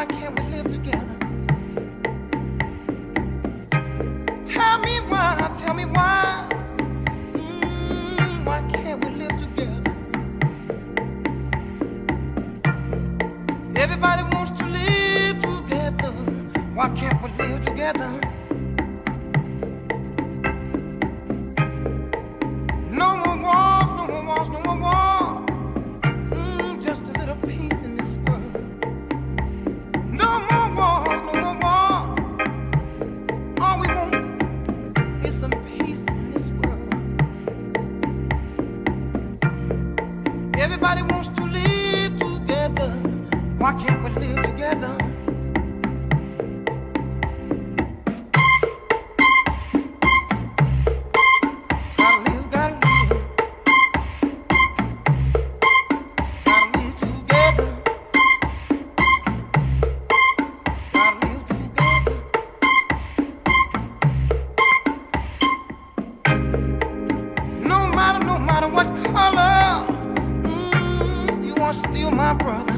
why can't we live together? Tell me why, tell me why. Why can't we live together? Everybody wants to live together. Why can't we live together? No more wars, no more wars, no more wars. Just a little peace in this world. No more wars, no more wars. All we want is some peace in this world. Everybody wants to live together. Why can't we live together? Still my brother.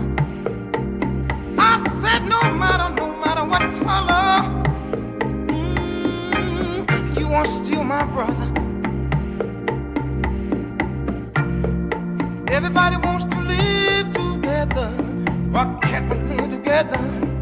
I said no matter what color, you are still my brother. Everybody wants to live together. Why can't we live together?